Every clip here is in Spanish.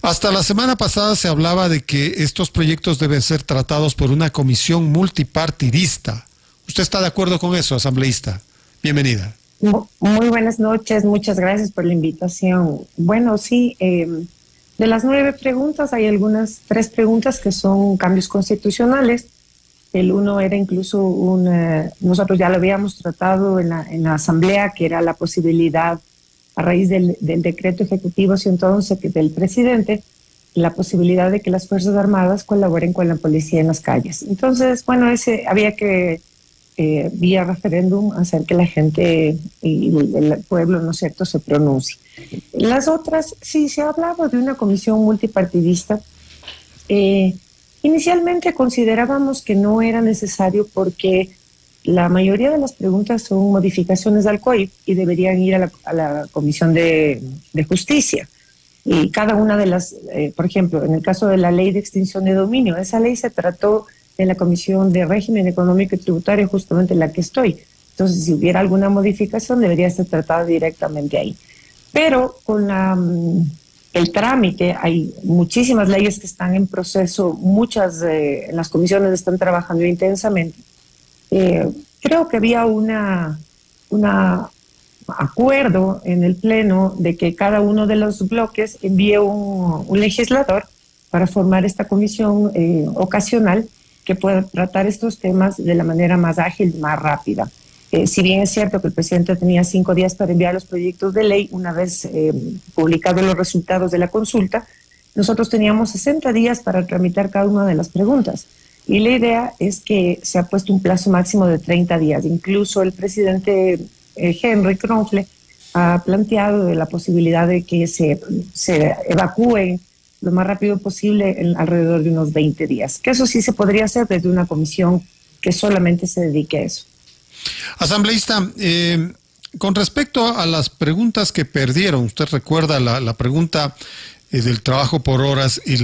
Hasta la semana pasada se hablaba de que estos proyectos deben ser tratados por una comisión multipartidista. ¿Usted está de acuerdo con eso, asambleísta? Bienvenida. Muy buenas noches, muchas gracias por la invitación. Bueno, sí, de las 9 preguntas hay algunas 3 preguntas que son cambios constitucionales. El uno era incluso nosotros ya lo habíamos tratado en la asamblea, que era la posibilidad, a raíz del decreto ejecutivo 111 del presidente, la posibilidad de que las Fuerzas Armadas colaboren con la policía en las calles. Entonces, bueno, había que, vía referéndum, hacer que la gente y el pueblo, ¿no es cierto?, se pronuncie. Las otras, sí, se ha hablado de una comisión multipartidista. Inicialmente considerábamos que no era necesario porque la mayoría de las preguntas son modificaciones al COIP y deberían ir a la Comisión de Justicia. Y cada una de las, por ejemplo, en el caso de la ley de extinción de dominio, esa ley se trató en la Comisión de Régimen Económico y Tributario, justamente en la que estoy. Entonces, si hubiera alguna modificación, debería ser tratada directamente ahí. Pero con el trámite, hay muchísimas leyes que están en proceso, muchas en las comisiones están trabajando intensamente. Creo que había un acuerdo en el Pleno de que cada uno de los bloques envíe un legislador para formar esta comisión ocasional que pueda tratar estos temas de la manera más ágil, más rápida. Si bien es cierto que el presidente tenía 5 días para enviar los proyectos de ley, una vez publicados los resultados de la consulta, nosotros teníamos 60 días para tramitar cada una de las preguntas. Y la idea es que se ha puesto un plazo máximo de 30 días. Incluso el presidente Henry Kronfle ha planteado de la posibilidad de que se evacúen lo más rápido posible en alrededor de unos 20 días. Que eso sí se podría hacer desde una comisión que solamente se dedique a eso. Asambleísta, con respecto a las preguntas que perdieron, usted recuerda la pregunta del trabajo por horas y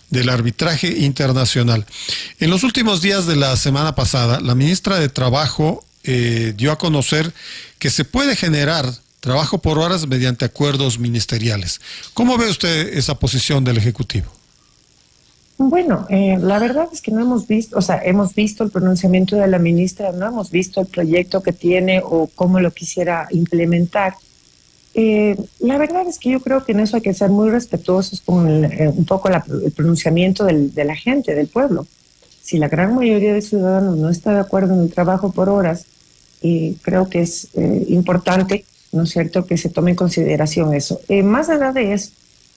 del arbitraje internacional. En los últimos días de la semana pasada, la ministra de Trabajo dio a conocer que se puede generar trabajo por horas mediante acuerdos ministeriales. ¿Cómo ve usted esa posición del Ejecutivo? Bueno, la verdad es que no hemos visto, hemos visto el pronunciamiento de la ministra, no hemos visto el proyecto que tiene o cómo lo quisiera implementar. La verdad es que yo creo que en eso hay que ser muy respetuosos con un poco el pronunciamiento de la gente, del pueblo. Si la gran mayoría de ciudadanos no está de acuerdo en el trabajo por horas, creo que es importante, ¿no es cierto?, que se tome en consideración eso. Más allá de eso,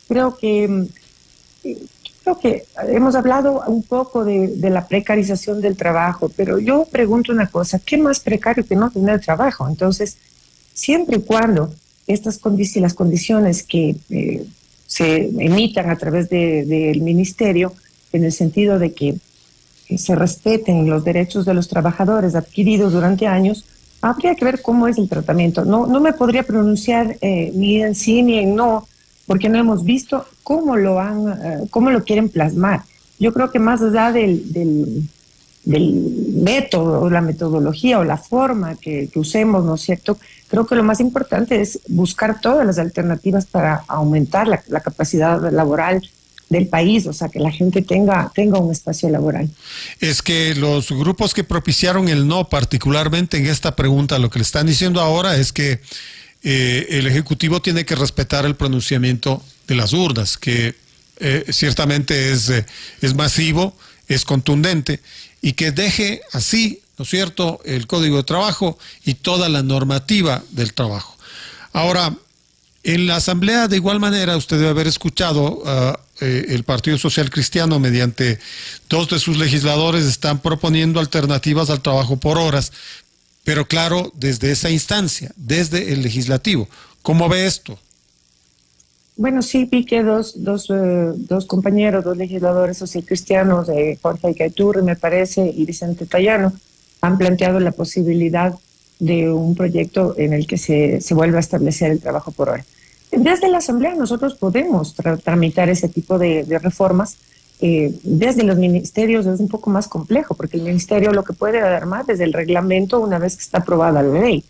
creo que hemos hablado un poco de la precarización del trabajo, pero yo pregunto una cosa, ¿qué más precario que no tener trabajo? Entonces, siempre y cuando las condiciones que se emitan a través del ministerio, en el sentido de que se respeten los derechos de los trabajadores adquiridos durante años, habría que ver cómo es el tratamiento. No me podría pronunciar ni en sí ni en no, porque no hemos visto cómo lo quieren plasmar. Yo creo que más allá del método, la metodología o la forma que usemos, ¿no es cierto?, creo que lo más importante es buscar todas las alternativas para aumentar la capacidad laboral del país, o sea, que la gente tenga un espacio laboral. Es que los grupos que propiciaron el no, particularmente en esta pregunta, lo que le están diciendo ahora es que el Ejecutivo tiene que respetar el pronunciamiento de las urnas, que ciertamente es masivo, es contundente, y que deje así, ¿no es cierto?, el Código de Trabajo y toda la normativa del trabajo. Ahora, en la Asamblea, de igual manera, usted debe haber escuchado, el Partido Social Cristiano, mediante 2 de sus legisladores, están proponiendo alternativas al trabajo por horas, pero claro, desde esa instancia, desde el legislativo. ¿Cómo ve esto? Bueno, sí, vi que dos compañeros, 2 legisladores socialcristianos, Jorge Gaiturri, me parece, y Vicente Tayano, han planteado la posibilidad de un proyecto en el que se vuelva a establecer el trabajo por hora. Desde la Asamblea nosotros podemos tramitar ese tipo de reformas. Desde los ministerios es un poco más complejo, porque el ministerio lo que puede armar desde el reglamento una vez que está aprobada la ley.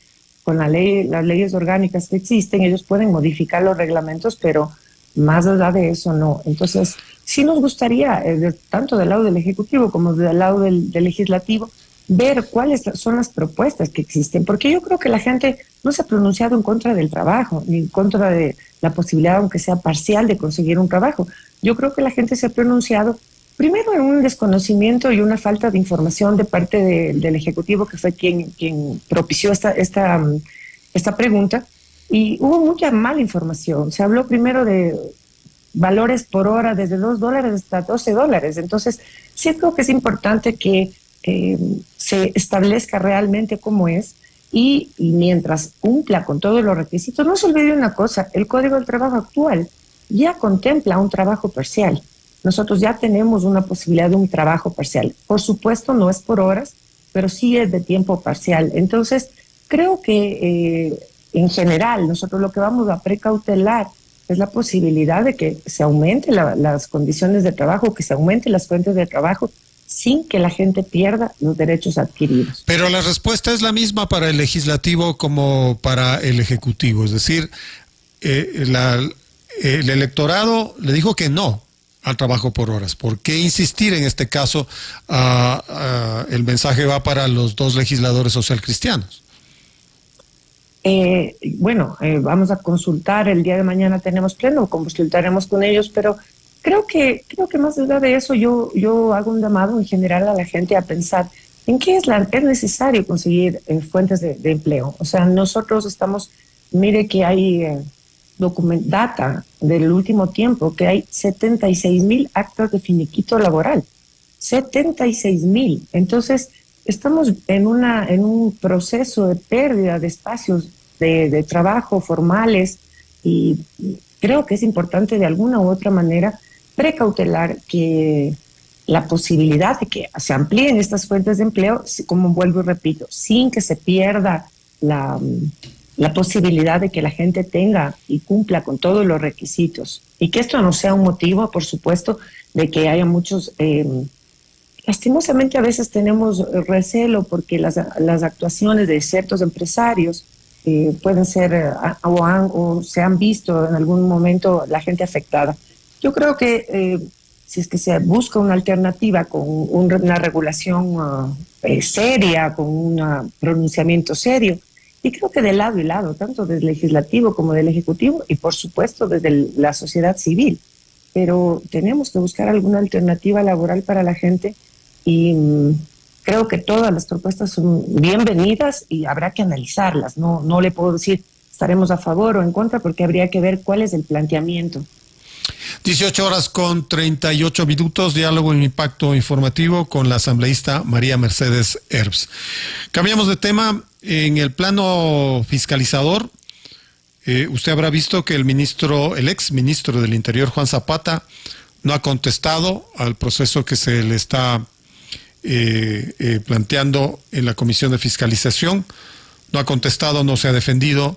Con las leyes orgánicas que existen, ellos pueden modificar los reglamentos, pero Más allá de eso, no. Entonces, sí nos gustaría, tanto del lado del Ejecutivo como del lado del Legislativo, ver cuáles son las propuestas que existen, porque yo creo que la gente no se ha pronunciado en contra del trabajo, ni en contra de la posibilidad, aunque sea parcial, de conseguir un trabajo. Yo creo que la gente se ha pronunciado primero en un desconocimiento y una falta de información de parte del Ejecutivo, que fue quien propició esta pregunta, y hubo mucha mala información. Se habló primero de valores por hora desde $2 hasta $12. Entonces, sí creo que es importante que se establezca realmente cómo es y mientras cumpla con todos los requisitos. No se olvide una cosa, el Código del Trabajo actual ya contempla un trabajo parcial. Nosotros ya tenemos una posibilidad de un trabajo parcial. Por supuesto, no es por horas, pero sí es de tiempo parcial. Entonces, creo que en general nosotros lo que vamos a precautelar es la posibilidad de que se aumenten las condiciones de trabajo, que se aumenten las fuentes de trabajo, sin que la gente pierda los derechos adquiridos. Pero la respuesta es la misma para el legislativo como para el ejecutivo. Es decir, el electorado le dijo que no al trabajo por horas. ¿Por qué insistir en este caso? El mensaje va para los dos legisladores socialcristianos. Vamos a consultar, el día de mañana tenemos pleno, consultaremos con ellos, pero creo que más allá de eso yo hago un llamado en general a la gente a pensar en qué es necesario conseguir fuentes de empleo. O sea, nosotros mire que hay data del último tiempo, que hay 76,000 actas de finiquito laboral. 76,000. Entonces, estamos en un proceso de pérdida de espacios de trabajo formales y creo que es importante de alguna u otra manera precautelar que la posibilidad de que se amplíen estas fuentes de empleo, como vuelvo y repito, sin que se pierda la posibilidad de que la gente tenga y cumpla con todos los requisitos. Y que esto no sea un motivo, por supuesto, de que haya muchos... lastimosamente a veces tenemos recelo porque las actuaciones de ciertos empresarios pueden ser o se han visto en algún momento la gente afectada. Yo creo que si es que se busca una alternativa con una regulación seria, con un pronunciamiento serio, y creo que de lado y lado, tanto del legislativo como del ejecutivo, y por supuesto desde la sociedad civil, pero tenemos que buscar alguna alternativa laboral para la gente y creo que todas las propuestas son bienvenidas y habrá que analizarlas. No le puedo decir estaremos a favor o en contra porque habría que ver cuál es el planteamiento. 18:38, diálogo en Impacto Informativo con la asambleísta María Mercedes Herbst. Cambiamos de tema. En el plano fiscalizador, usted habrá visto que el ex ministro del Interior, Juan Zapata, no ha contestado al proceso que se le está planteando en la Comisión de Fiscalización. No ha contestado, no se ha defendido,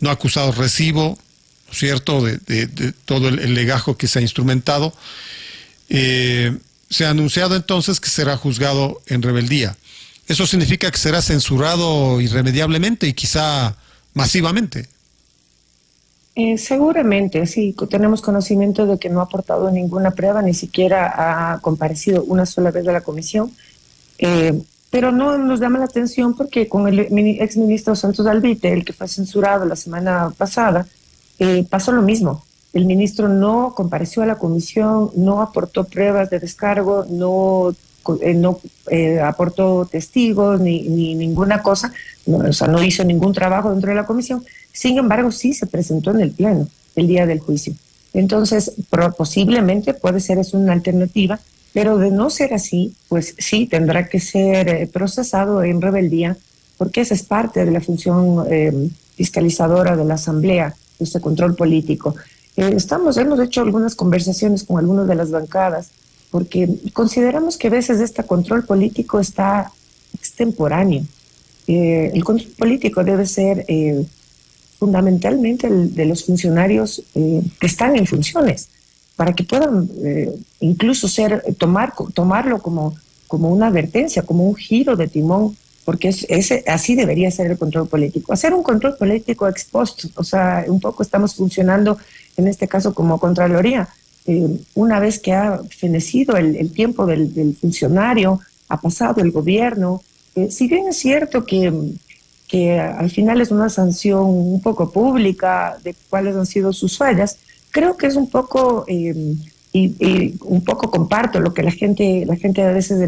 no ha acusado recibo, ¿no es cierto?, de todo el legajo que se ha instrumentado. Se ha anunciado entonces que será juzgado en rebeldía. Eso significa que será censurado irremediablemente y quizá masivamente. Seguramente, sí. Tenemos conocimiento de que no ha aportado ninguna prueba, ni siquiera ha comparecido una sola vez a la comisión. Pero no nos llama la atención porque con el exministro Santos Alvite, el que fue censurado la semana pasada, pasó lo mismo. El ministro no compareció a la comisión, no aportó pruebas de descargo, no aportó testigos ni ninguna cosa, no hizo ningún trabajo dentro de la comisión. Sin embargo, sí se presentó en el pleno el día del juicio. Entonces, posiblemente puede ser eso una alternativa, pero de no ser así, pues sí tendrá que ser procesado en rebeldía, porque esa es parte de la función fiscalizadora de la Asamblea, este control político. Hemos hecho algunas conversaciones con algunas de las bancadas, porque consideramos que a veces este control político es extemporáneo. El control político debe ser fundamentalmente el de los funcionarios que están en funciones, para que puedan incluso tomarlo como una advertencia, como un giro de timón, porque así debería ser el control político. Hacer un control político ex post, o sea, un poco estamos funcionando en este caso como Contraloría, una vez que ha fenecido el tiempo del funcionario, ha pasado el gobierno, si bien es cierto que al final es una sanción un poco pública de cuáles han sido sus fallas, creo que es un poco, y un poco comparto lo que la gente a veces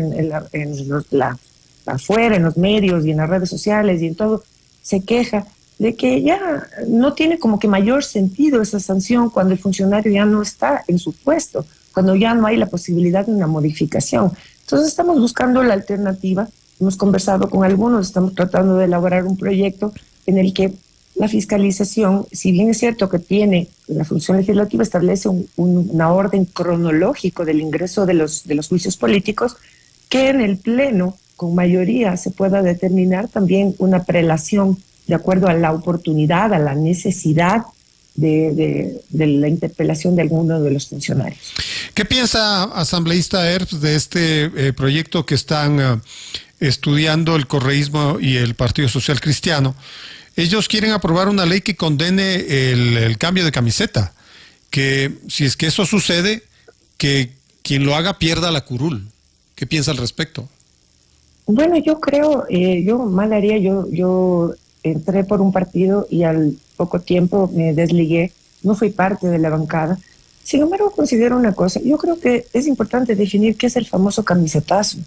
afuera, en los medios y en las redes sociales y en todo, se queja de que ya no tiene como que mayor sentido esa sanción cuando el funcionario ya no está en su puesto, cuando ya no hay la posibilidad de una modificación. Entonces estamos buscando la alternativa, hemos conversado con algunos, estamos tratando de elaborar un proyecto en el que la fiscalización, si bien es cierto que tiene, la función legislativa establece una orden cronológico del ingreso de los juicios políticos, que en el Pleno, con mayoría, se pueda determinar también una prelación de acuerdo a la oportunidad, a la necesidad de la interpelación de alguno de los funcionarios. ¿Qué piensa, asambleísta Herbst, de este proyecto que están estudiando el correísmo y el Partido Social Cristiano? Ellos quieren aprobar una ley que condene el cambio de camiseta, que si es que eso sucede, que quien lo haga pierda la curul. ¿Qué piensa al respecto? Bueno, yo creo, yo mal haría, yo entré por un partido y al poco tiempo me desligué, no fui parte de la bancada. Sin embargo, considero una cosa, yo creo que es importante definir qué es el famoso camisetazo,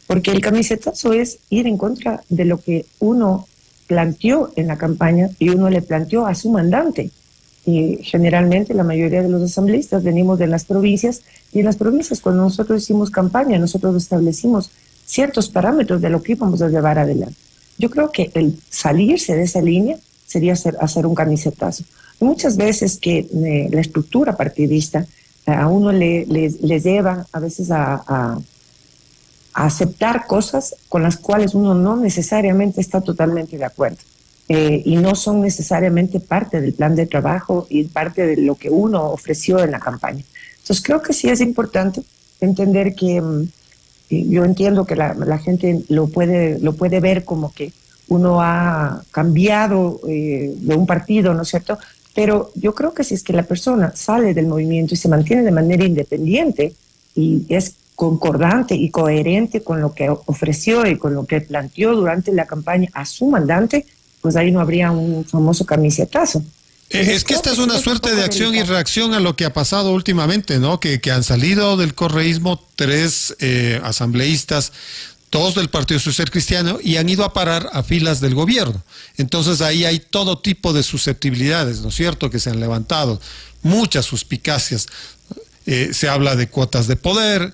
porque el camisetazo es ir en contra de lo que uno planteó en la campaña y uno le planteó a su mandante. Y generalmente la mayoría de los asambleístas venimos de las provincias, y en las provincias cuando nosotros hicimos campaña, nosotros establecimos ciertos parámetros de lo que íbamos a llevar adelante. Yo creo que el salirse de esa línea sería hacer un camisetazo. Muchas veces que la estructura partidista a uno le lleva a veces a aceptar cosas con las cuales uno no necesariamente está totalmente de acuerdo y no son necesariamente parte del plan de trabajo y parte de lo que uno ofreció en la campaña. Entonces creo que sí es importante entender que yo entiendo que la gente lo puede ver como que uno ha cambiado de un partido, ¿no es cierto? Pero yo creo que si es que la persona sale del movimiento y se mantiene de manera independiente y es concordante y coherente con lo que ofreció y con lo que planteó durante la campaña a su mandante, pues ahí no habría un famoso camisetazo. Es que esta es una suerte de acción y reacción a lo que ha pasado últimamente, ¿no? Que han salido del correísmo 3 asambleístas, 2 del Partido Social Cristiano, y han ido a parar a filas del gobierno. Entonces ahí hay todo tipo de susceptibilidades, ¿no es cierto?, que se han levantado, muchas suspicacias. Se habla de cuotas de poder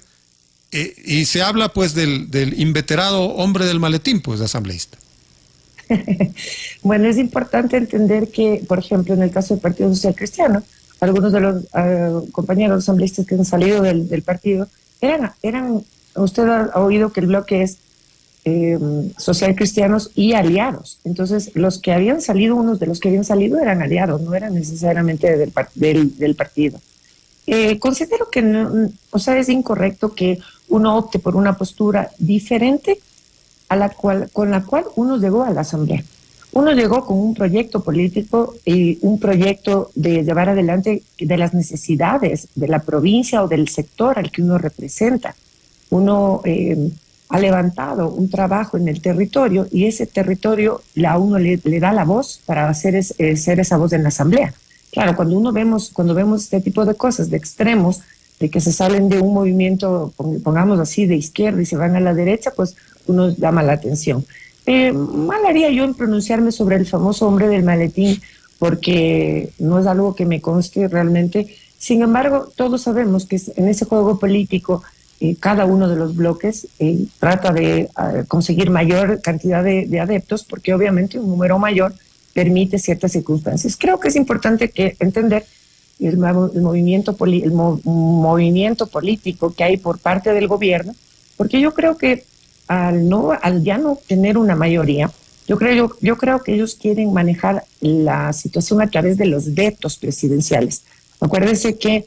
y se habla pues del inveterado hombre del maletín, pues, de asambleísta. Bueno, es importante entender que, por ejemplo, en el caso del Partido Social Cristiano, algunos de los compañeros asambleístas que han salido del partido eran, usted ha oído que el bloque es social cristianos y aliados. Entonces, los que habían salido, unos de los que habían salido eran aliados, no eran necesariamente del partido. Considero que no, o sea, es incorrecto que uno opte por una postura diferente con la cual uno llegó a la Asamblea. Uno llegó con un proyecto político y un proyecto de llevar adelante de las necesidades de la provincia o del sector al que uno representa. Uno ha levantado un trabajo en el territorio y ese territorio a uno le da la voz para ser esa voz en la Asamblea. Claro, cuando vemos este tipo de cosas, de extremos, de que se salen de un movimiento, pongamos así, de izquierda y se van a la derecha, pues uno llama la atención. Mal haría yo en pronunciarme sobre el famoso hombre del maletín, porque no es algo que me conste realmente. Sin embargo, todos sabemos que en ese juego político cada uno de los bloques trata de conseguir mayor cantidad de adeptos, porque obviamente un número mayor permite ciertas circunstancias. Creo que es importante entender el movimiento político que hay por parte del gobierno, porque yo creo que al ya no tener una mayoría, yo creo que ellos quieren manejar la situación a través de los vetos presidenciales. Acuérdense que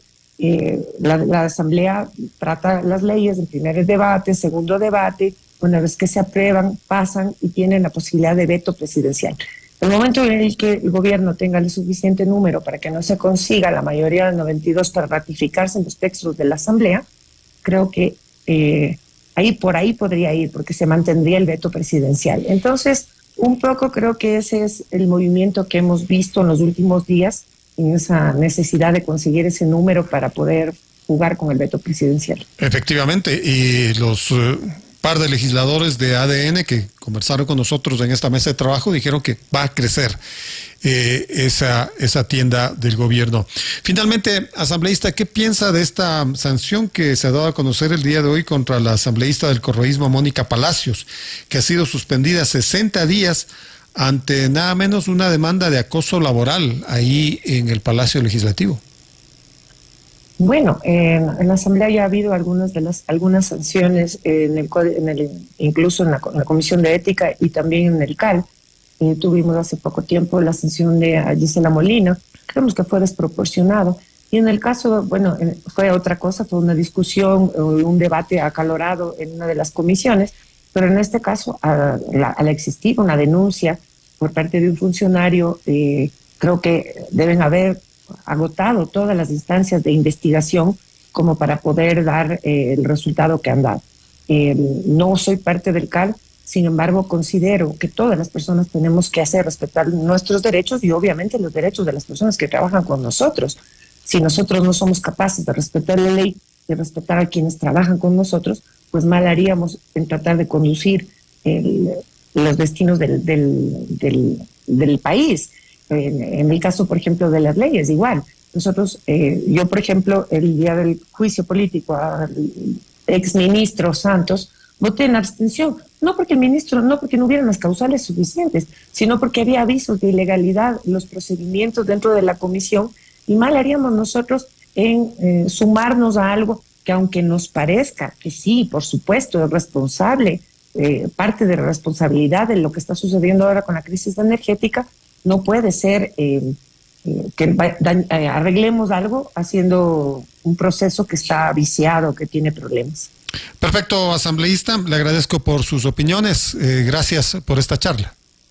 la Asamblea trata las leyes en primer debate, segundo debate, una vez que se aprueban, pasan y tienen la posibilidad de veto presidencial. El momento en el que el gobierno tenga el suficiente número para que no se consiga la mayoría del 92 para ratificarse en los textos de la Asamblea, creo que por ahí podría ir, porque se mantendría el veto presidencial. Entonces, un poco creo que ese es el movimiento que hemos visto en los últimos días, en esa necesidad de conseguir ese número para poder jugar con el veto presidencial. Efectivamente, y los par de legisladores de ADN que conversaron con nosotros en esta mesa de trabajo dijeron que va a crecer esa tienda del gobierno. Finalmente, asambleísta, ¿qué piensa de esta sanción que se ha dado a conocer el día de hoy contra la asambleísta del correísmo Mónica Palacios, que ha sido suspendida 60 días ante nada menos una demanda de acoso laboral ahí en el Palacio Legislativo? Bueno, en la Asamblea ya ha habido algunas sanciones, incluso en la Comisión de Ética y también en el CAL. Tuvimos hace poco tiempo la sanción de Gisela Molina, creemos que fue desproporcionado. Y en el caso, bueno, fue otra cosa, fue una discusión, un debate acalorado en una de las comisiones, pero en este caso, al existir una denuncia por parte de un funcionario, creo que deben haber agotado todas las instancias de investigación como para poder dar el resultado que han dado. No soy parte del CAL, sin embargo considero que todas las personas tenemos que hacer respetar nuestros derechos y obviamente los derechos de las personas que trabajan con nosotros. Si nosotros no somos capaces de respetar la ley, de respetar a quienes trabajan con nosotros, pues mal haríamos en tratar de conducir los destinos del país. En el caso, por ejemplo, de las leyes, igual. Nosotros, yo, por ejemplo, el día del juicio político al exministro Santos, voté en abstención, no porque no hubieran las causales suficientes, sino porque había avisos de ilegalidad en los procedimientos dentro de la comisión, y mal haríamos nosotros en sumarnos a algo que, aunque nos parezca que sí, por supuesto, es responsable, parte de la responsabilidad de lo que está sucediendo ahora con la crisis energética, no puede ser que arreglemos algo haciendo un proceso que está viciado, que tiene problemas. Perfecto, asambleísta. Le agradezco por sus opiniones. Gracias por esta charla.